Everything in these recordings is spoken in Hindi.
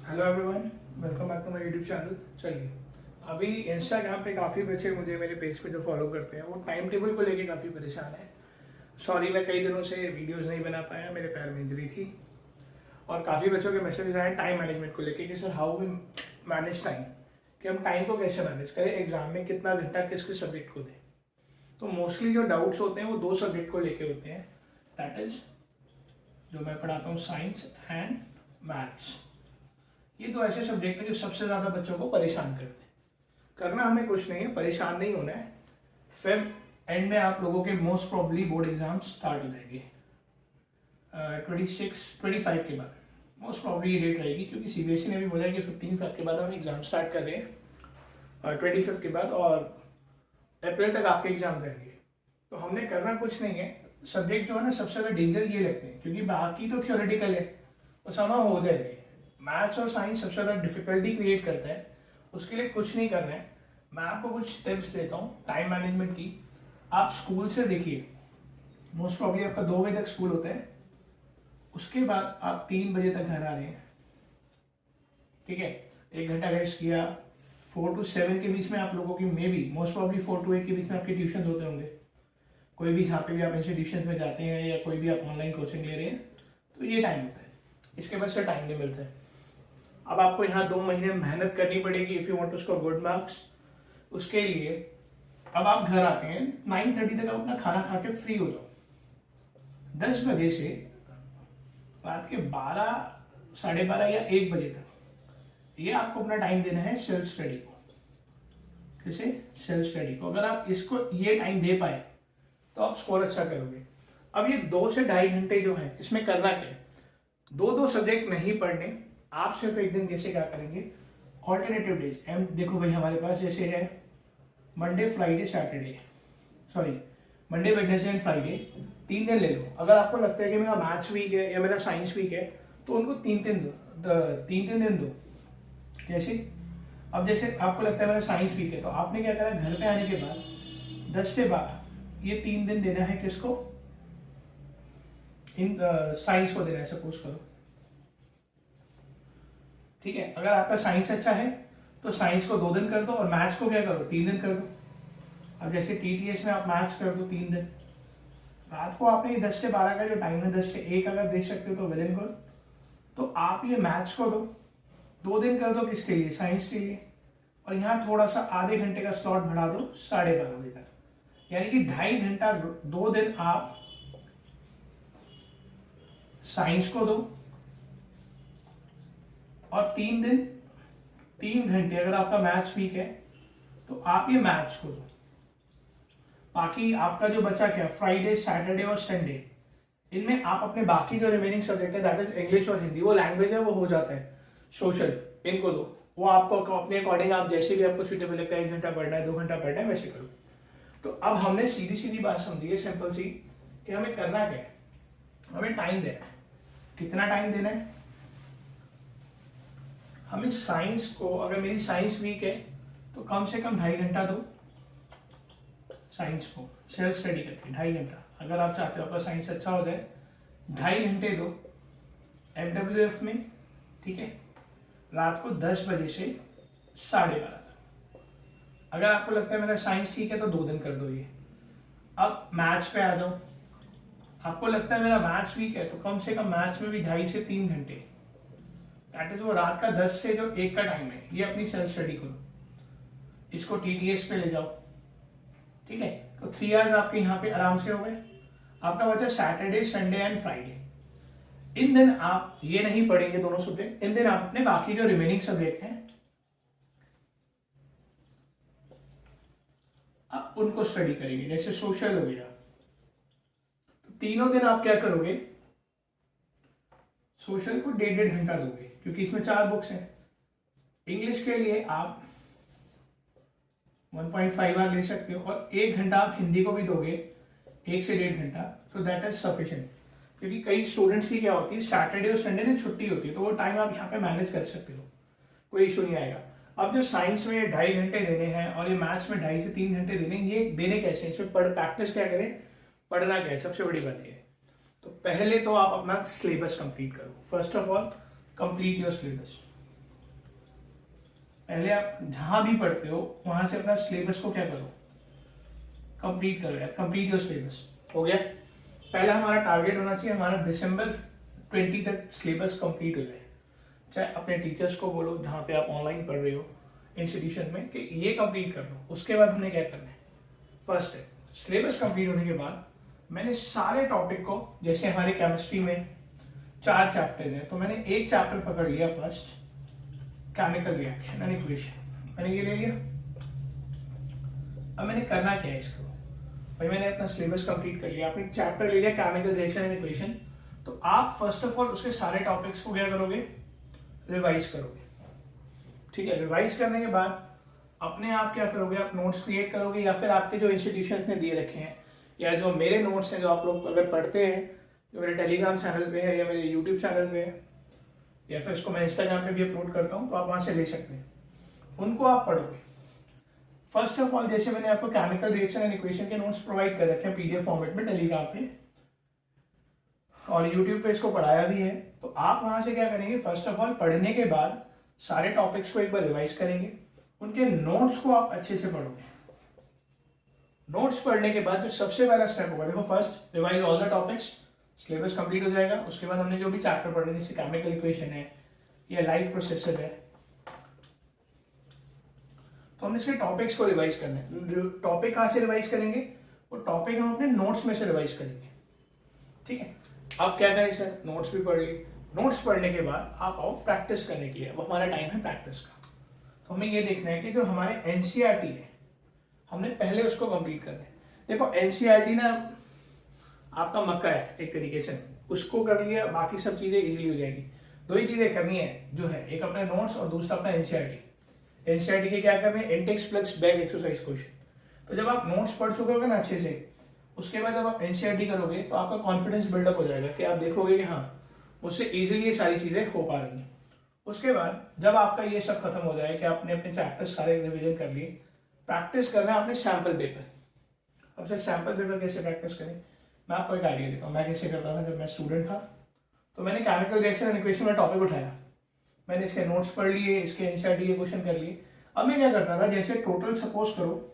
Hello everyone, welcome back to my YouTube channel. चलिए, अभी इंस्टाग्राम पे काफ़ी बच्चे मुझे मेरे पेज पे जो फॉलो करते हैं वो टाइम टेबल को लेके काफ़ी परेशान है। सॉरी, मैं कई दिनों से वीडियोस नहीं बना पाया, मेरे पैर में इंजरी थी। और काफ़ी बच्चों के मैसेज आए टाइम मैनेजमेंट को लेके कि sir how we manage time, कि हम टाइम को कैसे मैनेज करें, एग्जाम में कितना घंटा किस किस सब्जेक्ट को दें। तो मोस्टली जो डाउट्स होते हैं वो दो सब्जेक्ट को लेके होते हैं, दैट इज जो मैं पढ़ाता हूँ, साइंस एंड मैथ्स। ये दो ऐसे सब्जेक्ट हैं जो सबसे ज़्यादा बच्चों को परेशान करते हैं। करना हमें कुछ नहीं है, परेशान नहीं होना है। फिर एंड में आप लोगों के most probably board exam start हो जाएंगे 25 के बाद। मोस्ट प्रॉब्ली ये डेट रहेगी, क्योंकि सीबीएसई ने भी बोला है कि 15 के बाद हम एग्जाम स्टार्ट कर रहे हैं 25 के बाद, और अप्रैल तक आपके एग्जाम करेंगे। तो हमने करना कुछ नहीं है। सब्जेक्ट जो है ना, सबसे ज़्यादा डेंजर ये लगते हैं, क्योंकि बाकी तो थियोरेटिकल है, वो समय हो जाएंगे। मैथ्स और साइंस सबसे ज़्यादा डिफिकल्टी क्रिएट करता है, उसके लिए कुछ नहीं करना है। मैं आपको कुछ टिप्स देता हूँ टाइम मैनेजमेंट की। आप स्कूल से देखिए, मोस्ट प्रॉब्ली आपका 2 बजे तक स्कूल होता है, उसके बाद आप 3 बजे तक घर आ रहे हैं, ठीक है। 1 घंटा रेस्ट किया, 4 to 7 के बीच में आप लोगों की may be most probably 4 to 8 के बीच में आपके ट्यूशन होते होंगे। कोई भी जहाँ पे भी आप इंस्टीट्यूशन में जाते हैं या कोई भी आप ऑनलाइन कोचिंग ले रहे हैं, तो ये टाइम होता है। इसके बाद से टाइम नहीं मिलता है। अब आपको यहाँ 2 महीने मेहनत करनी पड़ेगी if you want to score good marks. उसके लिए अब आप घर आते हैं 9:30 तक, आप अपना खाना खा के फ्री हो जाओ। 10 बजे से रात के 12, 12:30 या 1 बजे तक ये आपको अपना टाइम देना है सेल्फ स्टडी को। कैसे? सेल्फ स्टडी को। अगर आप इसको ये टाइम दे पाए तो आप स्कोर अच्छा करोगे। अब ये 2 से 2.5 घंटे जो है, इसमें करना क्या है? 2 सब्जेक्ट नहीं पढ़ने, आप सिर्फ एक दिन कैसे क्या करेंगे, ऑल्टरनेटिव डेज। देखो भाई, हमारे पास जैसे है Monday Friday Saturday, sorry Monday Wednesday and Friday, 3 दिन ले लो। अगर आपको लगता है कि मेरा मैथ्स वीक है या मेरा साइंस वीक है, तो उनको 3 दिन दो। कैसे? अब जैसे आपको लगता है मेरा साइंस वीक है, तो आपने क्या करा, घर पे आने के बाद 10 से 12 ये 3 दिन देना है किसको, इन साइंस को देना है, सपोज करो, ठीक है। अगर आपका साइंस अच्छा है तो साइंस को 2 दिन कर दो, और मैथ्स को क्या करो, 3 दिन कर दो। अब जैसे टीटीएस में आप मैथ्स कर दो 3 दिन। रात को आपने 10 से 12 का जो टाइम है, 10 से 1 अगर दे सकते हो तो वेल एंड गुड। तो आप ये मैथ्स को दो, 2 दिन कर दो, किसके लिए, साइंस के लिए। और यहाँ थोड़ा सा आधे घंटे का स्लॉट बढ़ा दो 12:30 बजे तक, यानी कि 2.5 घंटा 2 दिन आप साइंस को दो, और 3 दिन 3 घंटे अगर आपका मैथ्स वीक है तो आप ये मैथ्स को दो। बाकी आपका जो बचा क्या, फ्राइडे सैटरडे और संडे, इनमें आप अपने बाकी जो रिमेनिंग सब्जेक्ट है, दैट इज इंग्लिश और हिंदी, वो लैंग्वेज है, वो हो जाता है, सोशल, इनको दो। वो आपको अपने अकॉर्डिंग, आप जैसे भी आपको सूटेबल लगता है, 1 घंटा पढ़ना है, 2 घंटा पढ़ना है, वैसे करो। तो अब हमने सीधी सीधी बात समझी है, सिंपल सी, कि हमें करना क्या है, हमें टाइम देना है। कितना टाइम देना है हमें? साइंस को, अगर मेरी साइंस वीक है तो कम से कम 2.5 घंटा दो साइंस को, सेल्फ स्टडी करके 2.5 घंटा। अगर आप चाहते हो आपका साइंस अच्छा हो जाए, 2.5 घंटे दो FWF में, ठीक है, रात को 10 बजे से 12:30 तक। अगर आपको लगता है मेरा साइंस ठीक है तो 2 दिन कर दो ये। अब मैथ्स पे आ जाओ, आपको लगता है मेरा मैथ्स वीक है तो कम से कम मैथ्स में भी 2.5 से 3 घंटे, दैट इज वो रात का 10 से जो 1 का टाइम है, ये अपनी सेल्फ स्टडी करो। इसको टीटीएस पे ले जाओ, ठीक है। तो 3 आवर्स आपके यहाँ पे आराम से हो गए। आपका बचा सैटरडे संडे एंड फ्राइडे। इन दिन आप ये नहीं पढ़ेंगे दोनों सब्जेक्ट, इन दिन आप अपने बाकी जो रिमेनिंग सब्जेक्ट हैं आप उनको स्टडी करेंगे, जैसे सोशल हो गया। तो तीनों दिन आप क्या करोगे, सोशल को 1.5 घंटा दोगे, क्योंकि इसमें 4 बुक्स हैं। इंग्लिश के लिए आप 1.5 आवर ले सकते हो, और 1 घंटा आप हिंदी को भी दोगे, 1 से 1.5 घंटा, तो दैट इज सफिशिएंट। क्योंकि कई स्टूडेंट्स की क्या होती है, सैटरडे और संडे में छुट्टी होती है, तो वो टाइम आप यहाँ पे मैनेज कर सकते हो, कोई इशू नहीं आएगा। अब जो साइंस में 2.5 घंटे देने हैं और ये मैथ्स में 2.5 से 3 घंटे देने, ये देने कैसे, इसमें प्रैक्टिस क्या करें, पढ़ना क्या है, सबसे बड़ी बात ये है। तो पहले तो आप अपना सिलेबस कंप्लीट करो। First of all complete your syllabus. पहले आप जहां भी पढ़ते हो वहां से अपना सिलेबस को क्या करो, कंप्लीट करो यार, कंप्लीट योर सिलेबस। हो गया, पहला हमारा टारगेट होना चाहिए हमारा दिसंबर 20 तक सिलेबस कंप्लीट हो जाए। चाहे अपने टीचर्स को बोलो जहाँ पे आप ऑनलाइन पढ़ रहे हो इंस्टीट्यूशन में कि ये कंप्लीट कर लो। उसके बाद हमने क्या करना है, फर्स्ट है सिलेबस कंप्लीट होने के बाद मैंने सारे टॉपिक को, जैसे हमारे केमिस्ट्री में 4 चैप्टर है तो मैंने एक चैप्टर पकड़ लिया first, chemical reaction and equation, मैंने ये ले लिया। अब मैंने करना क्या है इसको, भाई मैंने अपना सिलेबस कंप्लीट कर लिया, आपने चैप्टर ले लिया केमिकल रिएक्शन एंड इक्वेशन, तो आप फर्स्ट ऑफ ऑल उसके सारे टॉपिक्स को क्या करोगे, रिवाइज करोगे। ठीक है, रिवाइज करने के बाद अपने आप क्या करोगे, आप नोट्स क्रिएट करोगे, या फिर आपके जो इंस्टीट्यूशंस ने दिए रखे हैं या जो मेरे नोट्स हैं जो आप लोग अगर पढ़ते हैं, जो मेरे टेलीग्राम चैनल पे है या मेरे यूट्यूब चैनल पे है या फिर इसको मैं इंस्टाग्राम पे भी अपलोड करता हूँ, तो आप वहां से ले सकते हैं, उनको आप पढ़ोगे। फर्स्ट ऑफ ऑल जैसे मैंने आपको केमिकल रिएक्शन एंड इक्वेशन के नोट्स प्रोवाइड कर रखे हैं पीडीएफ फॉर्मेट में टेलीग्राम पे और यूट्यूब पे इसको पढ़ाया भी है, तो आप वहां से क्या करेंगे, फर्स्ट ऑफ ऑल पढ़ने के बाद सारे टॉपिक्स को एक बार रिवाइज करेंगे, उनके नोट्स को आप अच्छे से पढ़ोगे। नोट्स पढ़ने के बाद जो सबसे पहला स्टेप होगा, देखो first revise all the topics, syllabus complete हो जाएगा। उसके बाद हमने जो भी चैप्टर पढ़े जैसे केमिकल इक्वेशन है या लाइफ प्रोसेसर है, तो हमने इसके टॉपिक्स को रिवाइज करना है। टॉपिक कहाँ से रिवाइज करेंगे, वो टॉपिक हम अपने नोट्स में से रिवाइज करेंगे। ठीक है, आप क्या करें सर, नोट्स भी पढ़ लिए, नोट्स पढ़ने के बाद आप आओ प्रैक्टिस करने के लिए, वो हमारा टाइम है प्रैक्टिस का। तो हमें ये देखना है कि जो हमारे एनसीईआरटी है हमने पहले उसको कंप्लीट करना है। देखो एनसीईआरटी ना आपका मक्का है एक तरीके से, उसको कर लिया बाकी सब चीजें इजीली हो जाएगी। 2 ही चीजें करनी है जो है, एक अपने नोट्स और दूसरा अपना एनसीईआरटी। एनसीईआरटी के क्या करने हैं, Intex plus back exercise question. तो जब आप नोट्स पढ़ चुके होगे ना अच्छे से, उसके बाद जब आप एनसीईआरटी करोगे तो आपका कॉन्फिडेंस बिल्डअप हो जाएगा कि आप देखोगे कि हाँ मुझसे इजीली ये सारी चीजें हो पा रही हैं। उसके बाद जब आपका ये सब खत्म हो जाए कि आपने अपने चैप्टर्स सारे रिवीजन कर लिए, प्रैक्टिस करना है आपने सैम्पल पेपर। अब सर सैम्पल पेपर कैसे प्रैक्टिस करें, मैं आपको एक आइडिया देता हूँ। मैं कैसे करता था, जब मैं स्टूडेंट था तो मैंने केमिकल रिएक्शन एंड इक्वेशन में टॉपिक उठाया, मैंने इसके नोट्स पढ़ लिए, इसके एनसीईआरटी के क्वेश्चन कर लिए। अब मैं क्या करता था, जैसे टोटल सपोज करो,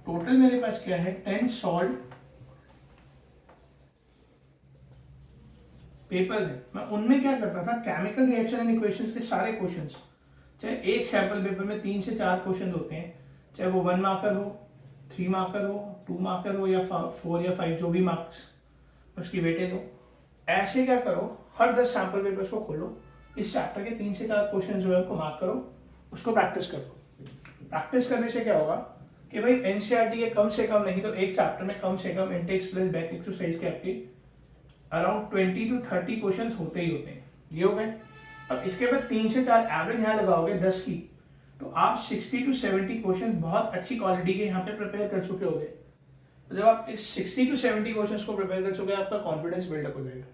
टोटल मेरे पास क्या है 10 सॉल्व पेपर्स है, मैं उनमें क्या करता था, केमिकल रिएक्शन एंड इक्वेशंस के सारे क्वेश्चंस, चाहे एक सैंपल पेपर में 3 से 4 क्वेश्चन होते हैं, चाहे वो 1 मार्कर हो, 3 मार्कर हो, 2 मार्कर हो या 4 या 5 जो भी मार्क्स उसकी वेटेज हो। ऐसे क्या करो, हर 10 सैंपल पेपर्स को खोलो, इस चैप्टर के 3 से 4 क्वेश्चन जो है उनको मार्क करो, उसको प्रैक्टिस करो। प्रैक्टिस करने से क्या होगा कि भाई एनसीईआरटी के कम से कम नहीं तो एक चैप्टर में कम से कम इंटेक्स प्लस बैक एक्सरसाइज के आपके अराउंड 20 to 30 क्वेश्चन होते ही होते हैं। ये हो गए। अब इसके बाद 3 से 4 एवरेज यहाँ लगाओगे 10 की, तो आप 60 to 70 क्वेश्चन बहुत अच्छी क्वालिटी के यहाँ पे प्रिपेयर कर चुके होगे। तो जब आप इस 60 to 70 क्वेश्चन को प्रिपेयर कर चुके, आपका कॉन्फिडेंस बिल्डअप हो जाएगा।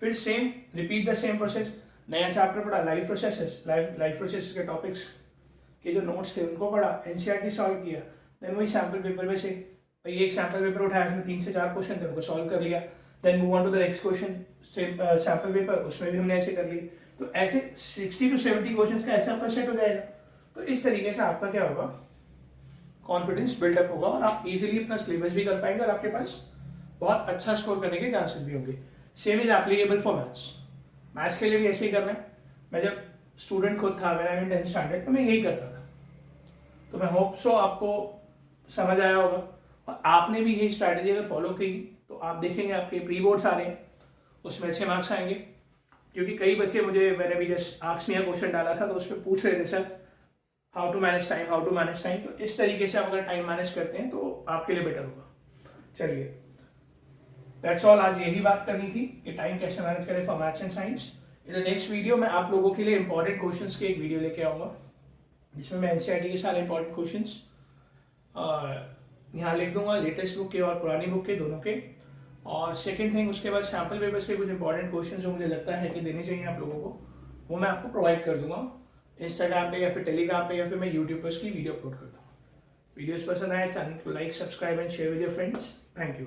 फिर same repeat the same process, नया चैप्टर पढ़ा, लाइफ प्रोसेसेस के टॉपिक्स के जो नोट्स थे उनको पढ़ा, एनसीईआरटी सॉल्व किया, देन वही सैंपल पेपर में से एक सैंपल पेपर उठाया, उसमें 3 से 4 क्वेश्चन थे उनको सॉल्व कर लिया, then move on to the next question, sample paper उसमें भी हमने ऐसे कर लिए। तो ऐसे 60 to 70 क्वेश्चंस का ऐसे आपका सेट हो जाएगा। तो इस तरीके से आपका क्या होगा, कॉन्फिडेंस बिल्डअप होगा और आप इजीली अपना सिलेबस भी कर पाएंगे और आपके पास बहुत अच्छा स्कोर करने के चांसेस भी होंगे। Same is applicable for maths के लिए भी ऐसे ही करना है। मैं जब स्टूडेंट खुद था, मेरा 10th स्टैंडर्ड, तो मैं यही करता था। तो मैं होप सो आपको समझ आया होगा और आपने भी यही स्ट्रैटेजी अगर फॉलो की तो आप देखेंगे आपके प्री बोर्ड्स आ रहे हैं, उसमें अच्छे मार्क्स आएंगे। क्योंकि कई बच्चे मुझे, मैंने भी जस्ट आस्क मी क्वेश्चन डाला था तो उस पर पूछ रहे थे sir how to manage time. तो इस तरीके से आप अगर टाइम मैनेज करते हैं तो आपके लिए बेटर होगा। चलिए दैट्स ऑल, आज यही बात करनी थी कि टाइम कैसे मैनेज करें for maths and science. In the next video मैं आप लोगों के लिए इंपॉर्टेंट क्वेश्चंस के एक वीडियो लेके आऊँगा जिसमें मैं एनसीईआरटी के सारे इंपॉर्टेंट क्वेश्चंस यहाँ लिख दूंगा, लेटेस्ट बुक के और पुरानी बुक के दोनों के। और सेकंड थिंग, उसके बाद सैम्पल पेपर्स के कुछ इंपॉर्टेंट क्वेश्चंस जो मुझे लगता है कि देने चाहिए आप लोगों को, वो मैं आपको प्रोवाइड कर दूंगा इंस्टाग्राम पे या फिर टेलीग्राम पे या फिर मैं यूट्यूब पर उसकी वीडियो अपलोड करता हूँ। वीडियोस पसंद आए चैनल को like, subscribe and share with your friends. Thank you.